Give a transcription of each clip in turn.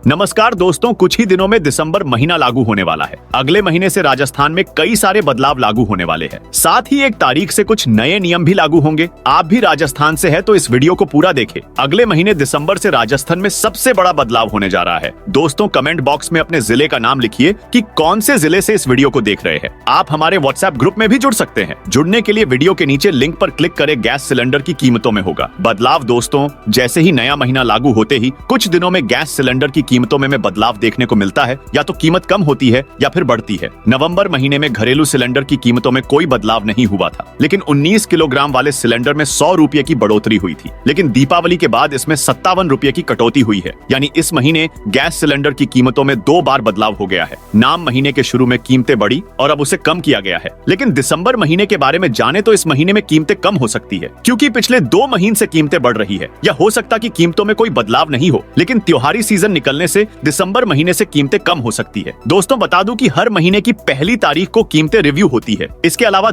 नमस्कार दोस्तों, कुछ ही दिनों में दिसंबर महीना लागू होने वाला है। अगले महीने से राजस्थान में कई सारे बदलाव लागू होने वाले हैं। साथ ही 1 तारीख से कुछ नए नियम भी लागू होंगे। आप भी राजस्थान से हैं तो इस वीडियो को पूरा देखें। अगले महीने दिसंबर से राजस्थान में सबसे बड़ा बदलाव होने जा रहा है। दोस्तों, कमेंट बॉक्स में अपने जिले का नाम लिखिए कि कौन से जिले से इस वीडियो को देख रहे हैं। आप हमारे व्हाट्सएप ग्रुप में भी जुड़ सकते हैं। जुड़ने के लिए वीडियो के नीचे लिंक पर क्लिक करें। गैस सिलेंडर की कीमतों में होगा बदलाव। दोस्तों, जैसे ही नया महीना लागू होते ही कुछ दिनों में गैस सिलेंडर की कीमतों में बदलाव देखने को मिलता है। या तो कीमत कम होती है या फिर बढ़ती है। नवंबर महीने में घरेलू सिलेंडर की कीमतों में कोई बदलाव नहीं हुआ था, लेकिन 19 किलोग्राम वाले सिलेंडर में 100 रुपए की बढ़ोतरी हुई थी। लेकिन दीपावली के बाद इसमें 57 रुपए की कटौती हुई है। यानी इस महीने गैस सिलेंडर की कीमतों में 2 बार बदलाव हो गया है। नाम महीने के शुरू में कीमतें बढ़ी और अब उसे कम किया गया है। लेकिन दिसंबर महीने के बारे में जाने तो इस महीने में कीमतें कम हो सकती है, क्योंकि पिछले 2 महीने से कीमतें बढ़ रही है। या हो सकता कि कीमतों में कोई बदलाव नहीं हो, लेकिन त्योहारी सीजन निकलने से दिसंबर महीने से कीमतें कम हो सकती है। दोस्तों, बता दूं कि हर महीने की पहली तारीख को कीमतें रिव्यू होती है। इसके अलावा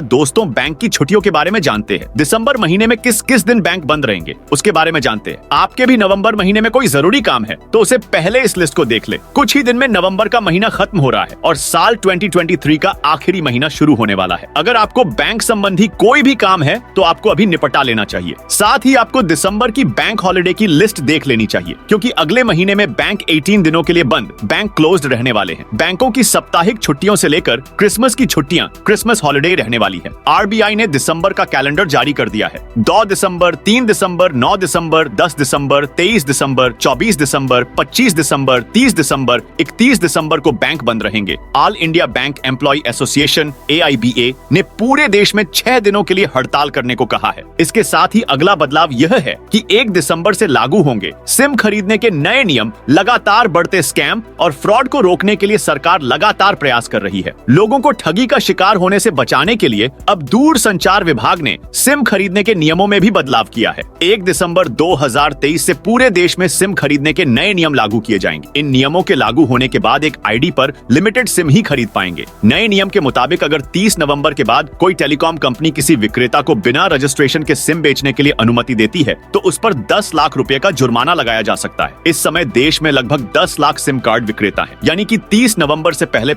दोस्तों बैंक की छुट्टियों के बारे में जानते हैं। दिसंबर महीने में किस किस दिन बैंक बंद रहेंगे उसके बारे में जानते हैं। आपके भी नवंबर महीने में कोई जरूरी काम है तो उसे पहले इस लिस्ट को देख ले। कुछ ही दिन में नवंबर का महीना खत्म हो रहा है और साल 2023 का आखिरी महीना शुरू होने वाला है। अगर आपको बैंक संबंधी कोई भी काम है तो आपको अभी निपटा लेना चाहिए। साथ ही आपको दिसंबर की बैंक हॉलिडे की लिस्ट देख लेनी चाहिए, क्योंकि अगले महीने में बैंक 18 दिनों के लिए बंद, बैंक क्लोज्ड रहने वाले हैं। बैंकों की साप्ताहिक छुट्टियों से लेकर क्रिसमस की छुट्टियां, क्रिसमस हॉलिडे रहने वाली है। आरबीआई ने दिसंबर का कैलेंडर जारी कर दिया है। 2 दिसंबर, 3 दिसंबर, 9 दिसंबर, 10 दिसंबर, 23 दिसंबर, 24 दिसंबर, 25 दिसंबर, 30 दिसंबर, 31 दिसंबर को बैंक बंद रहेंगे। All India bank employ association AIBA ने पूरे देश में 6 दिनों के लिए हड़ताल करने को कहा है। इसके साथ ही अगला बदलाव यह है कि 1 दिसंबर से लागू होंगे सिम खरीदने के नए नियम। लगातार बढ़ते स्कैम और फ्रॉड को रोकने के लिए सरकार लगातार प्रयास कर रही है। लोगों को ठगी का शिकार होने से बचाने के लिए अब दूरसंचार विभाग ने सिम खरीदने के नियमों में भी बदलाव किया है। 1 दिसंबर 2023 से पूरे देश में सिम खरीदने के नए नियम लागू किए जाएंगे। इन नियमों के लागू होने के बाद एक आईडी पर लिमिटेड सिम ही खरीद पाएंगे। नए नियम के मुताबिक अगर 30 नवंबर के बाद कोई टेलीकॉम कंपनी किसी विक्रेता को बिना रजिस्ट्रेशन के सिम बेचने के लिए अनुमति देती है तो उस पर 10 लाख रुपए का जुर्माना लगाया जा सकता है। इस समय देश में लगभग 10 लाख सिम कार्ड विक्रेता हैं। यानी कि 30 नवंबर से पहले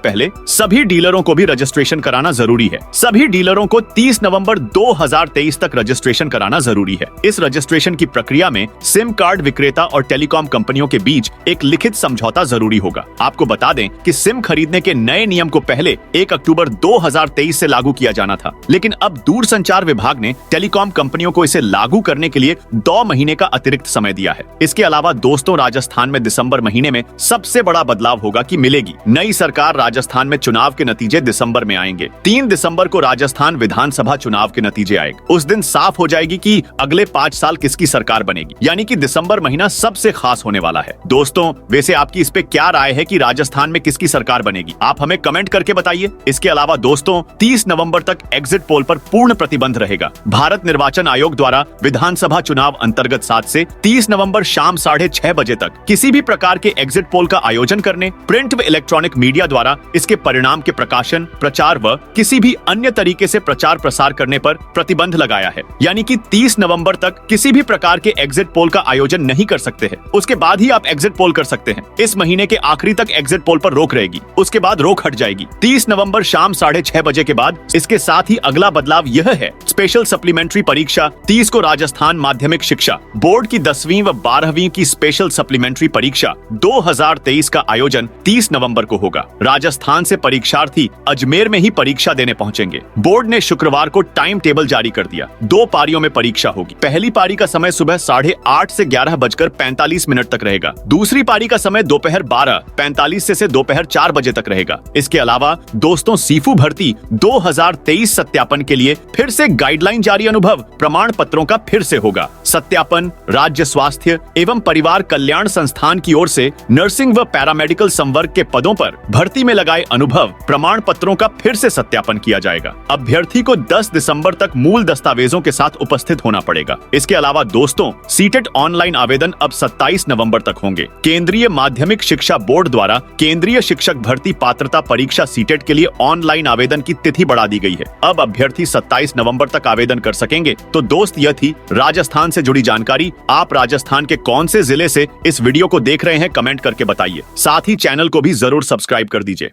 सभी डीलरों को भी रजिस्ट्रेशन कराना जरूरी है। सभी डीलरों को 30 नवंबर 2023 तक रजिस्ट्रेशन कराना जरूरी है। इस रजिस्ट्रेशन की प्रक्रिया में सिम कार्ड विक्रेता और टेलीकॉम कंपनियों के बीच एक लिखित समझौता जरूरी होगा। आपको बता दें कि सिम खरीदने के नए नियम को पहले 1 अक्टूबर 2023 से लागू किया जाना था, लेकिन अब दूरसंचार विभाग ने टेलीकॉम कंपनियों को इसे लागू करने के लिए 2 महीने का अतिरिक्त समय दिया है। इसके अलावा दोस्तों, राजस्थान में दिसंबर महीने में सबसे बड़ा बदलाव होगा कि मिलेगी नई सरकार। राजस्थान में चुनाव के नतीजे दिसंबर में आएंगे। 3 दिसंबर को राजस्थान विधानसभा चुनाव के नतीजे आएंगे। उस दिन साफ हो जाएगी कि अगले 5 साल किसकी सरकार बनेगी। यानी कि दिसंबर महीना सबसे खास होने वाला है। दोस्तों, वैसे आपकी इस पे क्या राय है कि राजस्थान में किसकी सरकार बनेगी? आप हमें कमेंट करके बताइए। इसके अलावा दोस्तों, 30 नवंबर तक एग्जिट पोल पर पूर्ण प्रतिबंध रहेगा। भारत निर्वाचन आयोग द्वारा विधानसभा चुनाव अंतर्गत 7 से 30 नवंबर शाम 6:30 बजे तक किसी भी प्रकार के एग्जिट पोल का आयोजन करने, प्रिंट व इलेक्ट्रॉनिक मीडिया द्वारा इसके परिणाम के प्रकाशन, प्रचार व किसी भी अन्य तरीके से प्रचार प्रसार करने पर प्रतिबंध लगाया है। यानी कि 30 नवंबर तक किसी भी प्रकार के एग्जिट पोल का आयोजन नहीं कर सकते हैं। उसके बाद ही आप एग्जिट पोल कर सकते हैं। इस महीने के आखिरी तक एग्जिट पोल पर रोक रहेगी, उसके बाद रोक हट जाएगी। 30 नवंबर शाम 6:30 बजे के बाद। इसके साथ ही अगला बदलाव यह है, स्पेशल सप्लीमेंट्री परीक्षा 30 को राजस्थान माध्यमिक शिक्षा बोर्ड की 10वीं व 12वीं की स्पेशल सप्लीमेंट्री परीक्षा 2023 का आयोजन 30 नवंबर को होगा। राजस्थान से परीक्षार्थी अजमेर में ही परीक्षा देने पहुंचेंगे। बोर्ड ने शुक्रवार को टाइम टेबल जारी कर दिया। 2 पारियों में परीक्षा होगी। पहली पारी का समय सुबह 8:30 से 11:45 तक रहेगा। दूसरी पारी का समय दोपहर 12:45 से दोपहर 4 बजे तक रहेगा। इसके अलावा दोस्तों, सीफू भर्ती 2023 सत्यापन के लिए फिर से गाइडलाइन जारी। अनुभव प्रमाण पत्रों का फिर से होगा सत्यापन। राज्य स्वास्थ्य एवं परिवार कल्याण संस्थान की ओर से नर्सिंग व पैरामेडिकल संवर्ग के पदों पर भर्ती में लगाए अनुभव प्रमाण पत्रों का फिर से सत्यापन किया जाएगा। अभ्यर्थी को 10 दिसंबर तक मूल दस्तावेजों के साथ उपस्थित होना पड़ेगा। इसके अलावा दोस्तों, सीटेट ऑनलाइन आवेदन अब 27 नवंबर तक होंगे। केंद्रीय माध्यमिक शिक्षा बोर्ड द्वारा केंद्रीय शिक्षक भर्ती पात्रता परीक्षा सीटेट के लिए ऑनलाइन आवेदन की तिथि बढ़ा दी गई है। अब अभ्यर्थी 27 नवंबर तक आवेदन कर सकेंगे। तो दोस्त, यह थी राजस्थान से जुड़ी जानकारी। आप राजस्थान के कौन से जिले से इस इस वीडियो को देख रहे हैं कमेंट करके बताइए। साथ ही चैनल को भी जरूर सब्सक्राइब कर दीजिए।